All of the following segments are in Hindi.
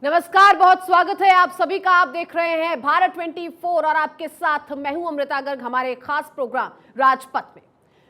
नमस्कार, बहुत स्वागत है आप सभी का। आप देख रहे हैं भारत 24 और आपके साथ मैं हूं अमृता गर्ग। हमारे खास प्रोग्राम राजपथ में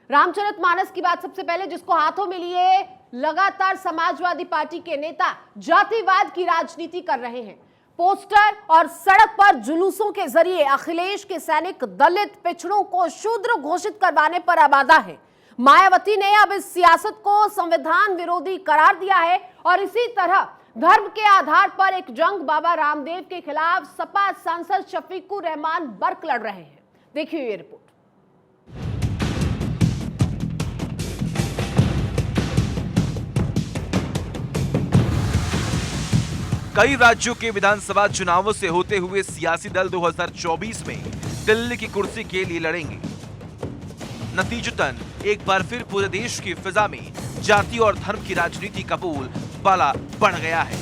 रामचरितमानस की बात सबसे पहले जिसको हाथों में लिए लगातार समाजवादी पार्टी के नेता जातिवाद की राजनीति कर रहे हैं। पोस्टर और सड़क पर जुलूसों के जरिए अखिलेश के सैनिक दलित पिछड़ों को शूद्र घोषित करवाने पर आबादा है। मायावती ने अब इस सियासत को संविधान विरोधी करार दिया है और इसी तरह धर्म के आधार पर एक जंग बाबा रामदेव के खिलाफ सपा सांसद शफीकुर रहमान बर्क लड़ रहे हैं। देखिए ये रिपोर्ट। कई राज्यों के विधानसभा चुनावों से होते हुए सियासी दल 2024 में दिल्ली की कुर्सी के लिए लड़ेंगे। नतीजतन एक बार फिर पूरे देश की फिजा में जाति और धर्म की राजनीति का बोल बाला बढ़ गया है।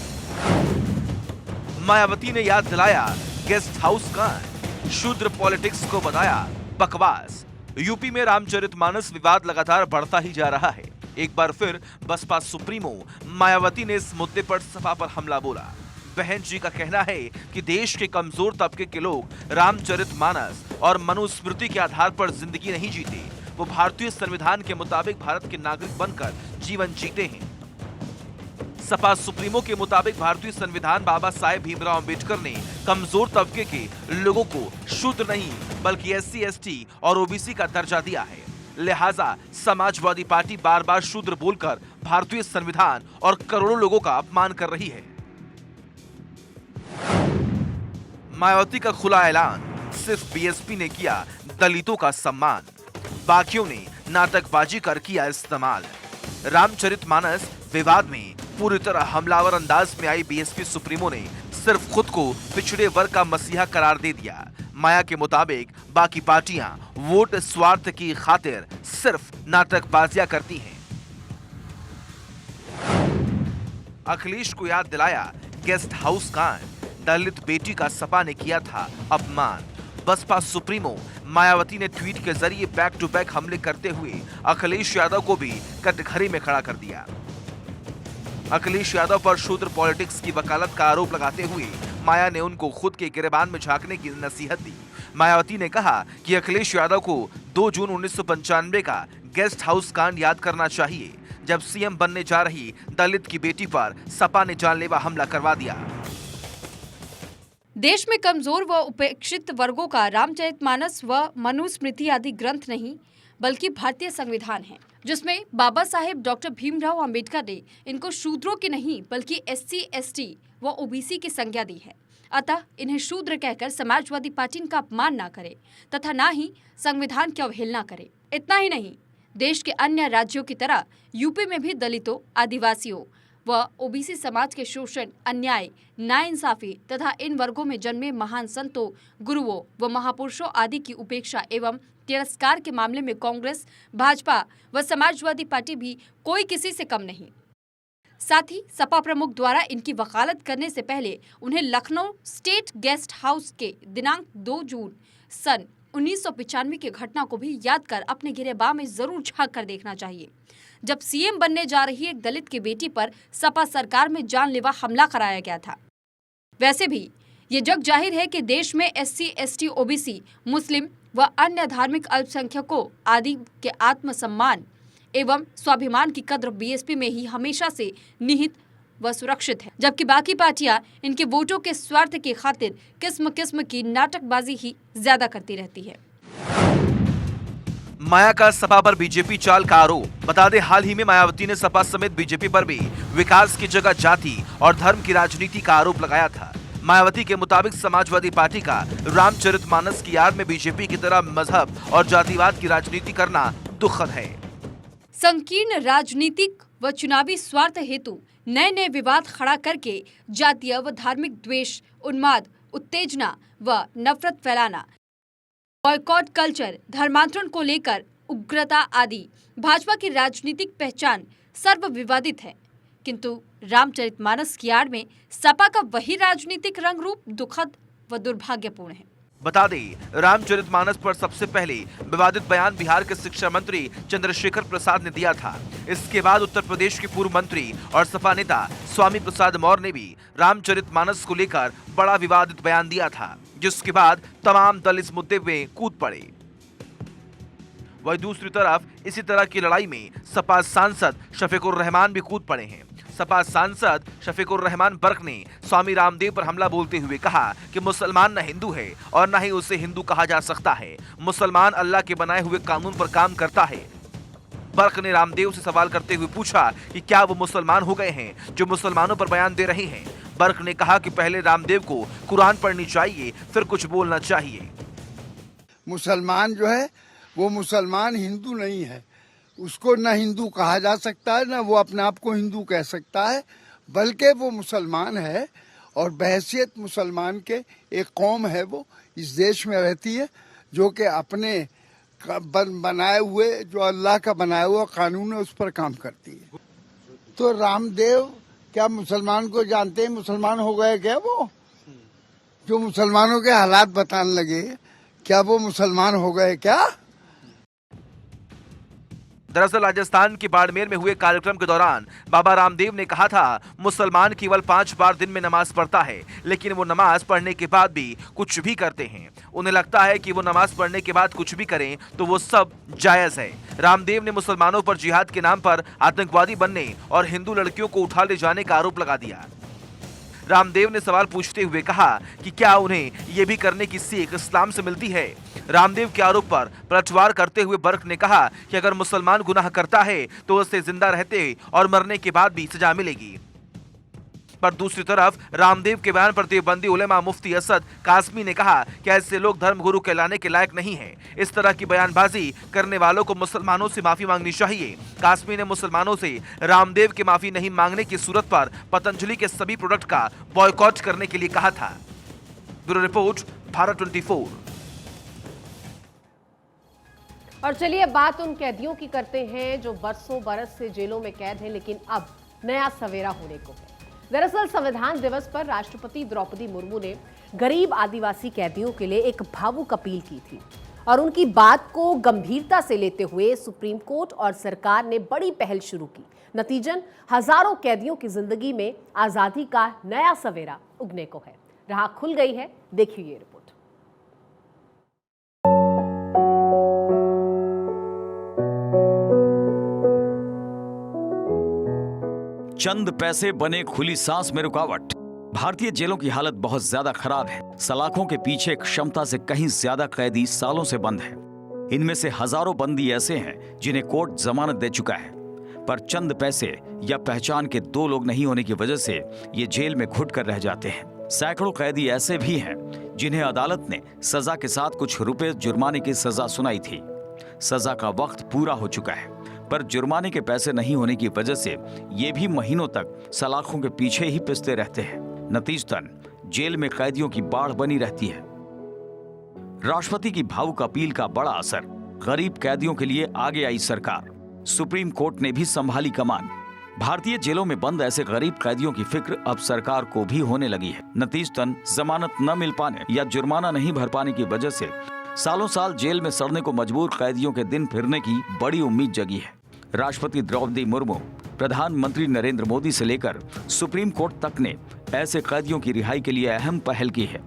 मायावती ने याद दिलाया गेस्ट हाउस कांड, शूद्र पॉलिटिक्स को बताया बकवास। यूपी में रामचरितमानस विवाद लगातार बढ़ता ही जा रहा है। एक बार फिर बसपा सुप्रीमो मायावती ने इस मुद्दे पर सपा पर हमला बोला। बहन जी का कहना है कि देश के कमजोर तबके के लोग रामचरितमानस और मनुस्मृति के आधार पर जिंदगी नहीं जीते, वो भारतीय संविधान के मुताबिक भारत के नागरिक बनकर जीवन जीते हैं। सपा सुप्रीमो के मुताबिक भारतीय संविधान बाबा साहेब भीमराव अंबेडकर ने कमजोर तबके के लोगों को शूद्र नहीं बल्कि SC, ST और OBC का दर्जा दिया है। लिहाजा समाजवादी पार्टी बार बार शूद्र बोलकर भारतीय संविधान और करोड़ों लोगों का अपमान कर रही है। मायावती का खुला ऐलान, सिर्फ BSP ने किया दलितों का सम्मान, बाकियों ने नाटकबाजी कर किया इस्तेमाल। रामचरितमानस विवाद में पूरी तरह हमलावर अंदाज में आई BSP सुप्रीमो ने सिर्फ खुद को पिछड़े वर्ग का मसीहा करार दे दिया। माया के मुताबिक बाकी पार्टियां वोट स्वार्थ की खातिर सिर्फ नाटकबाजियां करती हैं। अखिलेश को याद दिलाया गेस्ट हाउस कांड, दलित बेटी का सपा ने किया था अपमान। बसपा सुप्रीमो मायावती ने ट्वीट के जरिए बैक टू बैक हमले करते हुए अखिलेश यादव को भी कटघरे में खड़ा कर दिया। अखिलेश यादव पर शूद्र पॉलिटिक्स की वकालत का आरोप लगाते हुए माया ने उनको खुद के गिरेबान में झांकने की नसीहत दी। मायावती ने कहा कि अखिलेश यादव को 2 जून 1995 का गेस्ट हाउस कांड याद करना चाहिए, जब CM बनने जा रही दलित की बेटी पर सपा ने जानलेवा हमला करवा दिया। देश में कमजोर व उपेक्षित वर्गों का रामचरितमानस व मनुस्मृति आदि ग्रंथ नहीं बल्कि भारतीय संविधान है, जिसमें बाबा साहेब डॉक्टर भीमराव अंबेडकर ने इनको शूद्रों की नहीं बल्कि SC, ST व OBC की संज्ञा दी है। अतः इन्हें शूद्र कहकर समाजवादी पार्टी इनका अपमान न करे तथा न ही संविधान की अवहेलना करे। इतना ही नहीं, देश के अन्य राज्यों की तरह यूपी में भी दलितों, आदिवासियों व OBC समाज के शोषण, अन्याय, नाइंसाफी तथा इन वर्गों में जन्मे महान संतों, गुरुओं व महापुरुषों आदि की उपेक्षा एवं तिरस्कार के मामले में कांग्रेस, भाजपा व समाजवादी पार्टी भी कोई किसी से कम नहीं। साथ ही सपा प्रमुख द्वारा इनकी वकालत करने से पहले उन्हें लखनऊ स्टेट गेस्ट हाउस के दिनांक 2 जून सन 1995 की घटना को भी याद कर अपने गिरेबान में जरूर झांक कर देखना चाहिए, जब CM बनने जा रही एक दलित की बेटी पर सपा सरकार में जानलेवा हमला कराया गया था। वैसे भी ये जग जाहिर है कि देश में SC, ST, OBC, मुस्लिम व अन्य धार्मिक अल्पसंख्यकों आदि के आत्मसम्मान एवं स्वाभिमान की कद्र BSP में ही हमेशा से निहित व सुरक्षित है, जबकि बाकी पार्टियां इनके वोटों के स्वार्थ की खातिर किस्म किस्म की नाटकबाजी ही ज्यादा करती रहती है। माया का सपा पर बीजेपी चाल का आरोप। बता दें, हाल ही में मायावती ने सपा समेत बीजेपी पर भी विकास की जगह जाति और धर्म की राजनीति का आरोप लगाया था। मायावती के मुताबिक समाजवादी पार्टी का रामचरितमानस की आड़ में बीजेपी की तरह मजहब और जातिवाद की राजनीति करना दुखद है। संकीर्ण राजनीतिक व चुनावी स्वार्थ हेतु नए नए विवाद खड़ा करके जातीय व धार्मिक द्वेष, उन्माद, उत्तेजना व नफरत फैलाना, बॉयकॉट कल्चर, धर्मांतरण को लेकर उग्रता आदि भाजपा की राजनीतिक पहचान सर्व विवादित है। किंतु रामचरितमानस की आड़ में सपा का वही राजनीतिक रंग रूप दुखद व दुर्भाग्यपूर्ण है। बता दें, रामचरितमानस पर सबसे पहले विवादित बयान बिहार के शिक्षा मंत्री चंद्रशेखर प्रसाद ने दिया था। इसके बाद उत्तर प्रदेश के पूर्व मंत्री और सपा नेता स्वामी प्रसाद मौर्य ने भी रामचरितमानस को लेकर बड़ा विवादित बयान दिया था, जिसके बाद तमाम दल इस मुद्दे में कूद पड़े। वहीं दूसरी तरफ इसी तरह की लड़ाई में सपा सांसद शफीकुर रहमान भी कूद पड़े हैं। सपा सांसद शफीकुर रहमान बर्क ने स्वामी रामदेव पर हमला बोलते हुए कहा कि मुसलमान न हिंदू है और न ही उसे हिंदू कहा जा सकता है। मुसलमान अल्लाह के बनाए हुए कानून पर काम करता है। बर्क ने रामदेव से सवाल करते हुए पूछा कि क्या वो मुसलमान हो गए हैं जो मुसलमानों पर बयान दे रहे हैं। बर्क ने कहा कि पहले रामदेव को कुरान पढ़नी चाहिए, फिर कुछ बोलना चाहिए। मुसलमान जो है वो मुसलमान हिंदू नहीं है, उसको न हिंदू कहा जा सकता है, न वो अपने आप को हिंदू कह सकता है, बल्कि वो मुसलमान है और बहैसियत मुसलमान के एक कौम है वो इस देश में रहती है जो कि अपने बनाए हुए जो अल्लाह का बनाया हुआ कानून है उस पर काम करती है। तो रामदेव क्या मुसलमान को जानते हैं? मुसलमान हो गए क्या वो? जो मुसलमानों के हालात बताने लगे, क्या वो मुसलमान हो गए क्या? दरअसल राजस्थान के बाड़मेर में हुए कार्यक्रम के दौरान बाबा रामदेव ने कहा था, मुसलमान केवल 5 बार दिन में नमाज पढ़ता है, लेकिन वो नमाज पढ़ने के बाद भी कुछ भी करते हैं। उन्हें लगता है कि वो नमाज पढ़ने के बाद कुछ भी करें तो वो सब जायज है। रामदेव ने मुसलमानों पर जिहाद के नाम पर आतंकवादी बनने और हिंदू लड़कियों को उठा ले जाने का आरोप लगा दिया। रामदेव ने सवाल पूछते हुए कहा कि क्या उन्हें ये भी करने की सीख इस्लाम से मिलती है। रामदेव के आरोप पर पलटवार करते हुए बर्क ने कहा कि अगर मुसलमान गुनाह करता है तो उसे जिंदा रहते और मरने के बाद भी सजा मिलेगी। पर दूसरी तरफ रामदेव के बयान पर देवबंदी उलेमा मुफ्ती असद कासमी ने कहा कि ऐसे लोग धर्मगुरु कहलाने के लायक नहीं हैं। इस तरह की बयानबाजी करने वालों को मुसलमानों से माफी मांगनी चाहिए। कासमी ने मुसलमानों से रामदेव की माफी नहीं मांगने की सूरत पर पतंजलि के सभी प्रोडक्ट का बॉयकॉट करने के लिए कहा था। Bureau report, Bharat 24। और चलिए बात उन कैदियों की करते हैं जो बरसों बरस से जेलों में कैद हैं, लेकिन अब नया सवेरा होने को है। दरअसल संविधान दिवस पर राष्ट्रपति द्रौपदी मुर्मू ने गरीब आदिवासी कैदियों के लिए एक भावुक अपील की थी और उनकी बात को गंभीरता से लेते हुए सुप्रीम कोर्ट और सरकार ने बड़ी पहल शुरू की। नतीजन हजारों कैदियों की जिंदगी में आजादी का नया सवेरा उगने को है। राह खुल गई है, देखिए ये रिपोर्ट। चंद पैसे बने खुली सांस में रुकावट। भारतीय जेलों की हालत बहुत ज्यादा खराब है। सलाखों के पीछे क्षमता से कहीं ज्यादा कैदी सालों से बंद है। इनमें से हजारों बंदी ऐसे हैं जिन्हें कोर्ट जमानत दे चुका है, पर चंद पैसे या पहचान के 2 लोग नहीं होने की वजह से ये जेल में घुट कर रह जाते हैं। सैकड़ों कैदी ऐसे भी हैं जिन्हें अदालत ने सजा के साथ कुछ रुपए जुर्माने की सजा सुनाई थी। सजा का वक्त पूरा हो चुका है, पर जुर्माने के पैसे नहीं होने की वजह से ये भी महीनों तक सलाखों के पीछे ही पिसते रहते हैं। नतीजतन जेल में कैदियों की बाढ़ बनी रहती है। राष्ट्रपति की भावुक अपील का बड़ा असर। गरीब कैदियों के लिए आगे आई सरकार। सुप्रीम कोर्ट ने भी संभाली कमान। भारतीय जेलों में बंद ऐसे गरीब कैदियों की फिक्र अब सरकार को भी होने लगी है। नतीजतन जमानत न मिल पाने या जुर्माना नहीं भर पाने की वजह से सालों साल जेल में सड़ने को मजबूर कैदियों के दिन फिरने की बड़ी उम्मीद जगी है। राष्ट्रपति द्रौपदी मुर्मू, प्रधानमंत्री नरेंद्र मोदी से लेकर सुप्रीम कोर्ट तक ने ऐसे कैदियों की रिहाई के लिए अहम पहल की है।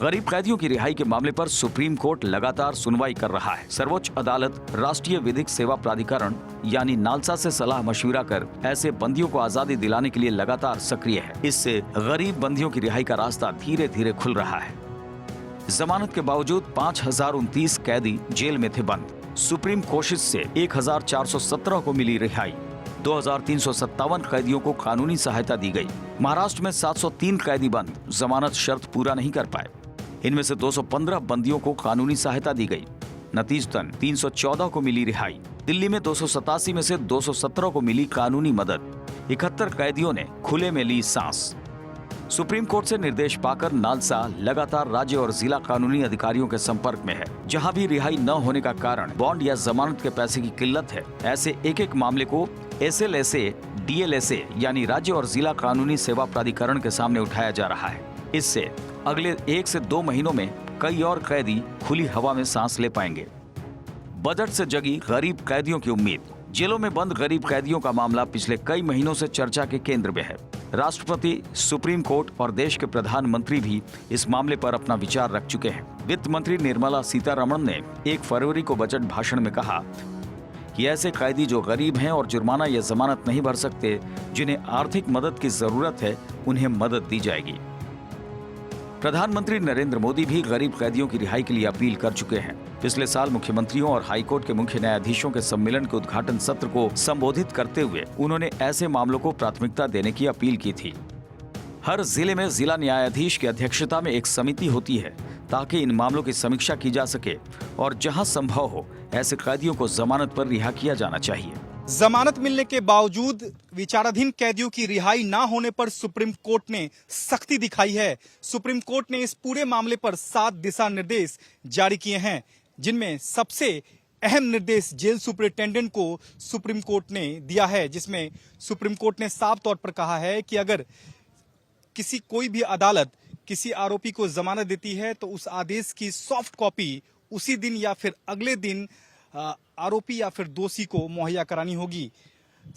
गरीब कैदियों की रिहाई के मामले पर सुप्रीम कोर्ट लगातार सुनवाई कर रहा है। सर्वोच्च अदालत राष्ट्रीय विधिक सेवा प्राधिकरण यानी नालसा से सलाह मशविरा कर ऐसे बंदियों को आजादी दिलाने के लिए लगातार सक्रिय है। इससे गरीब बंदियों की रिहाई का रास्ता धीरे धीरे खुल रहा है। जमानत के बावजूद 5029 कैदी जेल में थे बंद। सुप्रीम कोशिश से 1417 को मिली रिहाई। 2357 कैदियों को कानूनी सहायता दी गई। महाराष्ट्र में 703 कैदी बंद जमानत शर्त पूरा नहीं कर पाए। इनमें से 215 बंदियों को कानूनी सहायता दी गई। नतीजतन 314 को मिली रिहाई। दिल्ली में 287 में से 217 को मिली कानूनी मदद। 71 कैदियों ने खुले में ली सांस। सुप्रीम कोर्ट से निर्देश पाकर नालसा लगातार राज्य और जिला कानूनी अधिकारियों के संपर्क में है। जहां भी रिहाई न होने का कारण बॉन्ड या जमानत के पैसे की किल्लत है, ऐसे एक मामले को SLSA, DLSA यानी राज्य और जिला कानूनी सेवा प्राधिकरण के सामने उठाया जा रहा है। इससे अगले 1 से 2 महीनों में कई और कैदी खुली हवा में सांस ले पाएंगे। बजट से जगी गरीब कैदियों की उम्मीद। जेलों में बंद गरीब कैदियों का मामला पिछले कई महीनों से चर्चा के केंद्र में है। राष्ट्रपति, सुप्रीम कोर्ट और देश के प्रधानमंत्री भी इस मामले पर अपना विचार रख चुके हैं। वित्त मंत्री निर्मला सीतारमण ने 1 फरवरी को बजट भाषण में कहा कि ऐसे कैदी जो गरीब हैं और जुर्माना या जमानत नहीं भर सकते, जिन्हें आर्थिक मदद की जरूरत है, उन्हें मदद दी जाएगी। प्रधानमंत्री नरेंद्र मोदी भी गरीब कैदियों की रिहाई के लिए अपील कर चुके हैं। पिछले साल मुख्यमंत्रियों और हाईकोर्ट के मुख्य न्यायाधीशों के सम्मेलन के उद्घाटन सत्र को संबोधित करते हुए उन्होंने ऐसे मामलों को प्राथमिकता देने की अपील की थी। हर जिले में जिला न्यायाधीश की अध्यक्षता में एक समिति होती है ताकि इन मामलों की समीक्षा की जा सके और जहां संभव हो ऐसे कैदियों को जमानत पर रिहा किया जाना चाहिए। जमानत मिलने के बावजूद विचाराधीन कैदियों की रिहाई ना होने पर सुप्रीम कोर्ट ने सख्ती दिखाई है। सुप्रीम कोर्ट ने इस पूरे मामले पर 7 दिशा निर्देश जारी किए हैं, जिनमें सबसे अहम निर्देश जेल सुपरिटेंडेंट को सुप्रीम कोर्ट ने दिया है, जिसमें सुप्रीम कोर्ट ने साफ तौर पर कहा है कि अगर कोई भी अदालत किसी आरोपी को जमानत देती है तो उस आदेश की सॉफ्ट कॉपी उसी दिन या फिर अगले दिन आरोपी या फिर दोषी को मुहैया करानी होगी।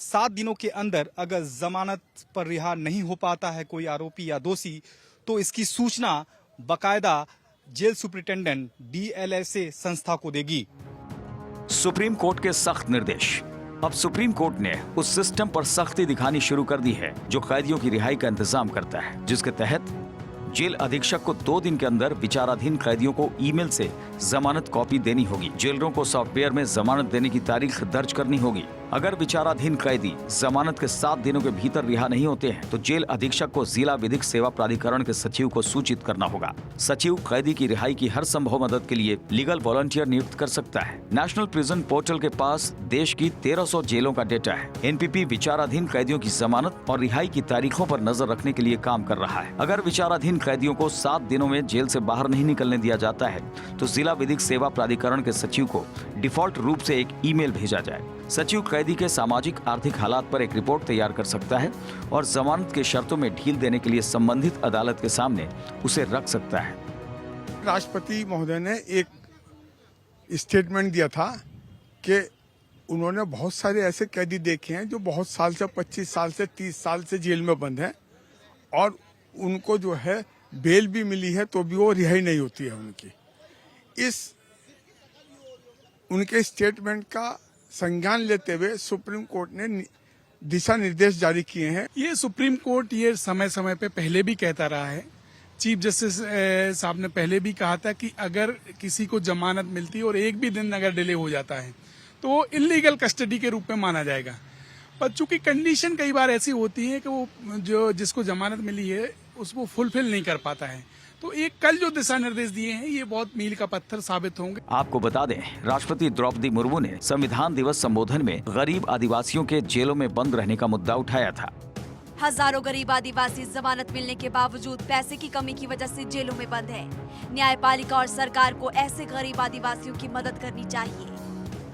7 दिनों के अंदर अगर जमानत पर रिहा नहीं हो पाता है कोई आरोपी या दोषी, तो इसकी सूचना बकायदा जेल सुपरिटेंडेंट DLSA संस्था को देगी। सुप्रीम कोर्ट के सख्त निर्देश। अब सुप्रीम कोर्ट ने उस सिस्टम पर सख्ती दिखानी शुरू कर दी है जो कैदियों की रिहाई का इंतजाम करता है, जिसके तहत जेल अधीक्षक को 2 दिन के अंदर विचाराधीन कैदियों को ईमेल से जमानत कॉपी देनी होगी। जेलरों को सॉफ्टवेयर में जमानत देने की तारीख दर्ज करनी होगी। अगर विचाराधीन कैदी जमानत के 7 दिनों के भीतर रिहा नहीं होते हैं तो जेल अधीक्षक को जिला विधिक सेवा प्राधिकरण के सचिव को सूचित करना होगा। सचिव कैदी की रिहाई की हर संभव मदद के लिए लीगल वॉलंटियर नियुक्त कर सकता है। नेशनल प्रिजन पोर्टल के पास देश की 1300 जेलों का डेटा है। NPP विचाराधीन कैदियों की जमानत और रिहाई की तारीखों पर नजर रखने के लिए काम कर रहा है। अगर विचाराधीन कैदियों को 7 दिनों में जेल से बाहर नहीं निकलने दिया जाता है तो जिला विधिक सेवा प्राधिकरण के सचिव को डिफॉल्ट रूप से एक ईमेल भेजा जाए। सचिव कैदी के सामाजिक आर्थिक हालात पर एक रिपोर्ट तैयार कर सकता है और जमानत के शर्तों में ढील देने के लिए संबंधित अदालत के सामने उसे रख सकता है। राष्ट्रपति महोदय ने एक स्टेटमेंट दिया था कि उन्होंने बहुत सारे ऐसे कैदी देखे हैं जो बहुत साल से 25 साल से 30 साल से जेल में बंद हैं और उनको जो है बेल भी मिली है तो भी वो रिहाई नहीं होती है उनकी। इस उनके स्टेटमेंट का संज्ञान लेते हुए सुप्रीम कोर्ट ने दिशा निर्देश जारी किए हैं। ये सुप्रीम कोर्ट ये समय समय पे पहले भी कहता रहा है। चीफ जस्टिस साहब ने पहले भी कहा था कि अगर किसी को जमानत मिलती है और एक भी दिन अगर डिले हो जाता है तो वो इलीगल कस्टडी के रूप में माना जाएगा। पर चूंकि कंडीशन कई बार ऐसी होती है कि वो जिसको जमानत मिली है उसको फुलफिल नहीं कर पाता है, तो एक कल जो दिशा निर्देश दिए हैं ये बहुत मील का पत्थर साबित होंगे। आपको बता दें, राष्ट्रपति द्रौपदी मुर्मू ने संविधान दिवस संबोधन में गरीब आदिवासियों के जेलों में बंद रहने का मुद्दा उठाया था। हजारों गरीब आदिवासी जमानत मिलने के बावजूद पैसे की कमी की वजह से जेलों में बंद है। न्यायपालिका और सरकार को ऐसे गरीब आदिवासियों की मदद करनी चाहिए।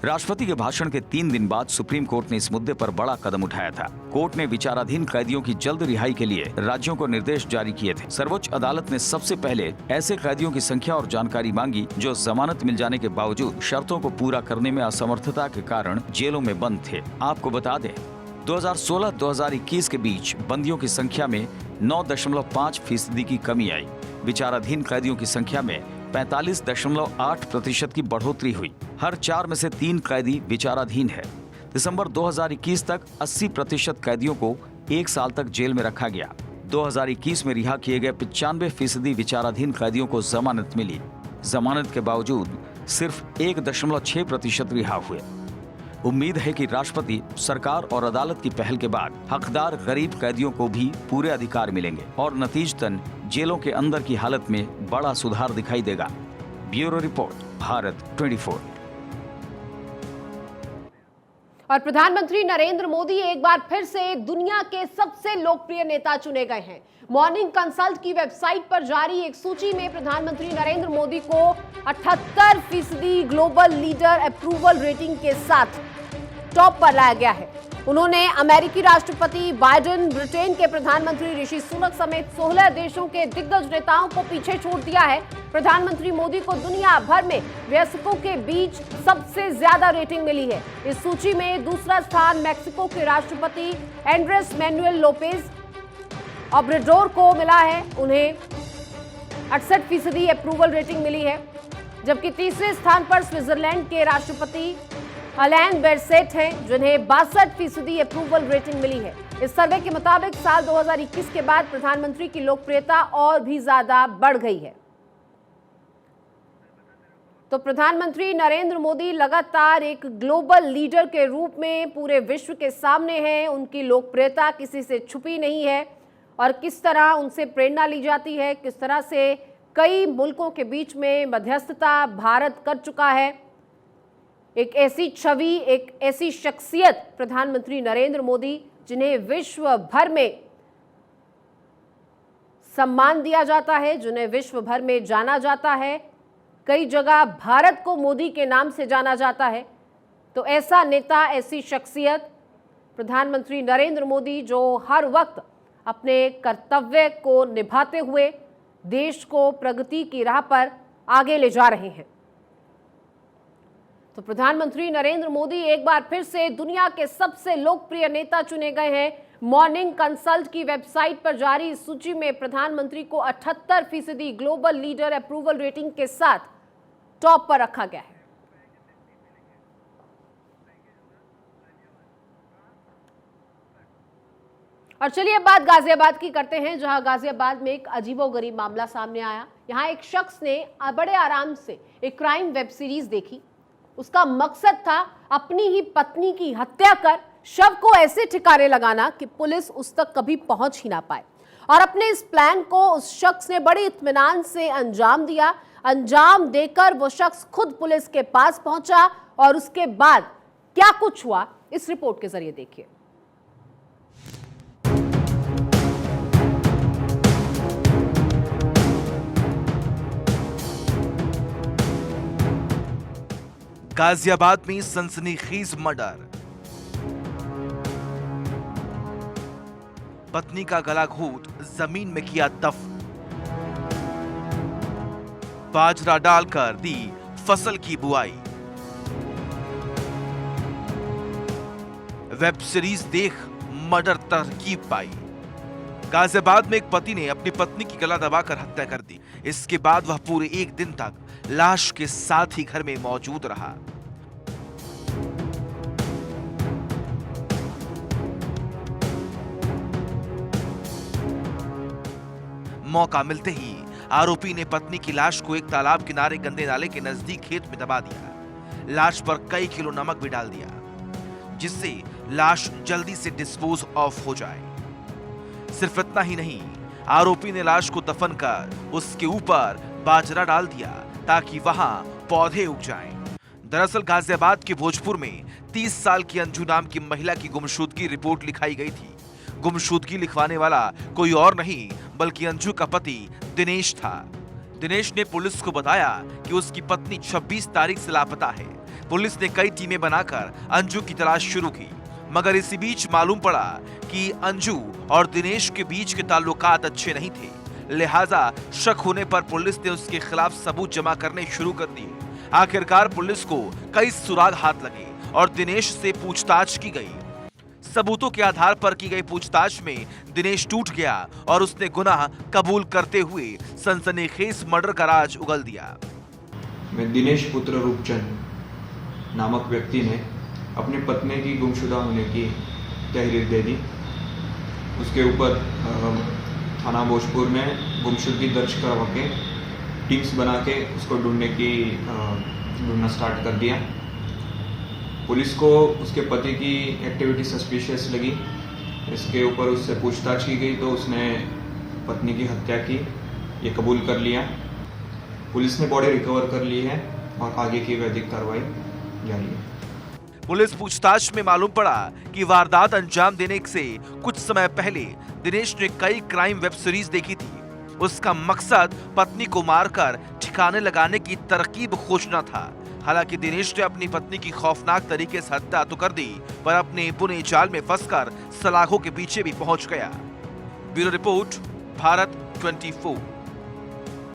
राष्ट्रपति के भाषण के 3 दिन बाद सुप्रीम कोर्ट ने इस मुद्दे पर बड़ा कदम उठाया था। कोर्ट ने विचाराधीन कैदियों की जल्द रिहाई के लिए राज्यों को निर्देश जारी किए थे। सर्वोच्च अदालत ने सबसे पहले ऐसे कैदियों की संख्या और जानकारी मांगी जो जमानत मिल जाने के बावजूद शर्तों को पूरा करने में असमर्थता के कारण जेलों में बंद थे। आपको बता दें, 2016-2021 के बीच बंदियों की संख्या में 9.5% की कमी आई। विचाराधीन कैदियों की संख्या में 45.8% की बढ़ोतरी हुई। हर 4 में से 3 कैदी विचाराधीन है। दिसंबर 2021 तक 80% कैदियों को 1 साल तक जेल में रखा गया। 2021 में रिहा किए गए 95% विचाराधीन कैदियों को जमानत मिली। जमानत के बावजूद सिर्फ 1.6% रिहा हुए। उम्मीद है कि राष्ट्रपति, सरकार और अदालत की पहल के बाद हकदार गरीब कैदियों को भी पूरे अधिकार मिलेंगे और नतीजतन जेलों के अंदर की हालत में बड़ा सुधार दिखाई देगा। Bureau report, Bharat 24। और प्रधानमंत्री नरेंद्र मोदी एक बार फिर से दुनिया के सबसे लोकप्रिय नेता चुने गए हैं। मॉर्निंग कंसल्ट की वेबसाइट पर जारी एक सूची में प्रधानमंत्री नरेंद्र मोदी को 78% ग्लोबल लीडर अप्रूवल रेटिंग के साथ टॉप पर लाया गया है। उन्होंने अमेरिकी राष्ट्रपति बाइडेन, ब्रिटेन के प्रधानमंत्री ऋषि सुनक समेत 16 देशों के दिग्गज नेताओं को पीछे छोड़ दिया है। प्रधानमंत्री मोदी को दुनिया भर में वयस्कों के बीच सबसे ज्यादा रेटिंग मिली है। इस सूची में दूसरा स्थान मैक्सिको के राष्ट्रपति एंड्रेस मैनुएल लोपेज ऑब्रेडोर को मिला है। उन्हें 68% अप्रूवल रेटिंग मिली है, जबकि तीसरे स्थान पर स्विट्जरलैंड के राष्ट्रपति अलान बेरसेट हैं, जिन्हें 62% अप्रूवल रेटिंग मिली है। इस सर्वे के मुताबिक साल 2021 के बाद प्रधानमंत्री की लोकप्रियता और भी ज्यादा बढ़ गई है। तो प्रधानमंत्री नरेंद्र मोदी लगातार एक ग्लोबल लीडर के रूप में पूरे विश्व के सामने हैं। उनकी लोकप्रियता किसी से छुपी नहीं है और किस तरह उनसे प्रेरणा ली जाती है, किस तरह से कई मुल्कों के बीच में मध्यस्थता भारत कर चुका है। एक ऐसी छवि, एक ऐसी शख्सियत प्रधानमंत्री नरेंद्र मोदी, जिन्हें विश्व भर में सम्मान दिया जाता है, जिन्हें विश्व भर में जाना जाता है। कई जगह भारत को मोदी के नाम से जाना जाता है। तो ऐसा नेता, ऐसी शख्सियत प्रधानमंत्री नरेंद्र मोदी, जो हर वक्त अपने कर्तव्य को निभाते हुए देश को प्रगति की राह पर आगे ले जा रहे हैं। तो प्रधानमंत्री नरेंद्र मोदी एक बार फिर से दुनिया के सबसे लोकप्रिय नेता चुने गए हैं। मॉर्निंग कंसल्ट की वेबसाइट पर जारी इस सूची में प्रधानमंत्री को 78% ग्लोबल लीडर अप्रूवल रेटिंग के साथ टॉप पर रखा गया है। और चलिए बात गाजियाबाद की करते हैं, जहां गाजियाबाद में एक अजीबोगरीब मामला सामने आया। यहां एक शख्स ने बड़े आराम से एक क्राइम वेब सीरीज देखी। उसका मकसद था अपनी ही पत्नी की हत्या कर शव को ऐसे ठिकाने लगाना कि पुलिस उस तक कभी पहुंच ही ना पाए। और अपने इस प्लान को उस शख्स ने बड़े इत्मीनान से अंजाम दिया। अंजाम देकर वो शख्स खुद पुलिस के पास पहुंचा और उसके बाद क्या कुछ हुआ, इस रिपोर्ट के जरिए देखिए। गाजियाबाद में सनसनीखेज मर्डर। पत्नी का गला घोट जमीन में किया दफन। बाजरा डालकर दी फसल की बुआई। वेब सीरीज देख मर्डर तरकीब पाई। गाजियाबाद में एक पति ने अपनी पत्नी की गला दबाकर हत्या कर दी। इसके बाद वह पूरे एक दिन तक लाश के साथ ही घर में मौजूद रहा। मौका मिलते ही आरोपी ने पत्नी की लाश को एक तालाब किनारे गंदे नाले के नजदीक खेत में दबा दिया। लाश पर कई किलो नमक भी डाल दिया, जिससे लाश जल्दी से डिस्पोज ऑफ हो जाए। सिर्फ इतना ही नहीं, आरोपी ने लाश को दफन कर उसके ऊपर बाजरा डाल दिया ताकि वहां पौधे उग जाएं। दरअसल गाजियाबाद के भोजपुर में 30 साल की अंजू नाम की महिला की गुमशुदगी रिपोर्ट लिखाई गई थी। गुमशुदगी लिखवाने वाला कोई और नहीं बल्कि अंजू का पति दिनेश था। दिनेश ने पुलिस को बताया कि उसकी पत्नी 26 तारीख से लापता है। पुलिस ने कई टीमें बनाकर अंजू की तलाश शुरू की, मगर इसी बीच मालूम पड़ा कि अंजू और दिनेश के बीच के ताल्लुकात अच्छे नहीं थे। लिहाजा शक होने पर पुलिस ने उसके खिलाफ सबूत जमा करने शुरू कर दिए। आखिरकार पुलिस को कई सुराग हाथ लगे और दिनेश से पूछताछ की गई। सबूतों के आधार पर की गई पूछताछ में दिनेश टूट गया और उसने गुनाह कबूल करते हुए सनसनीखेज मर्डर का राज उगल दिया। मैं दिनेश पुत्र रूपचंद नामक व्यक्ति ने अपनी पत्नी की गुमशुदा होने की तहरीर दे दी। उसके ऊपर थाना भोजपुर में गुमशुदगी दर्ज करवा के टीम्स बना के उसको ढूंढना स्टार्ट कर दिया। पुलिस को उसके पति की एक्टिविटी सस्पिशियस लगी। इसके ऊपर उससे पूछताछ की गई तो उसने पत्नी की हत्या की, ये कबूल कर लिया। पुलिस ने बॉडी रिकवर कर ली है और आगे की वैधिक कार्रवाई जारी है। पुलिस पूछताछ में मालूम पड़ा कि वारदात अंजाम देने से कुछ समय पहले दिनेश ने कई क्राइम वेब सीरीज देखी थी। उसका मकसद पत्नी को मारकर ठिकाने लगाने की तरकीब खोजना था। हालांकि दिनेश ने अपनी पत्नी की खौफनाक तरीके से हत्या तो कर दी, पर अपने बुने जाल में फंसकर सलाखों के पीछे भी पहुंच गया। Bureau report, Bharat 24।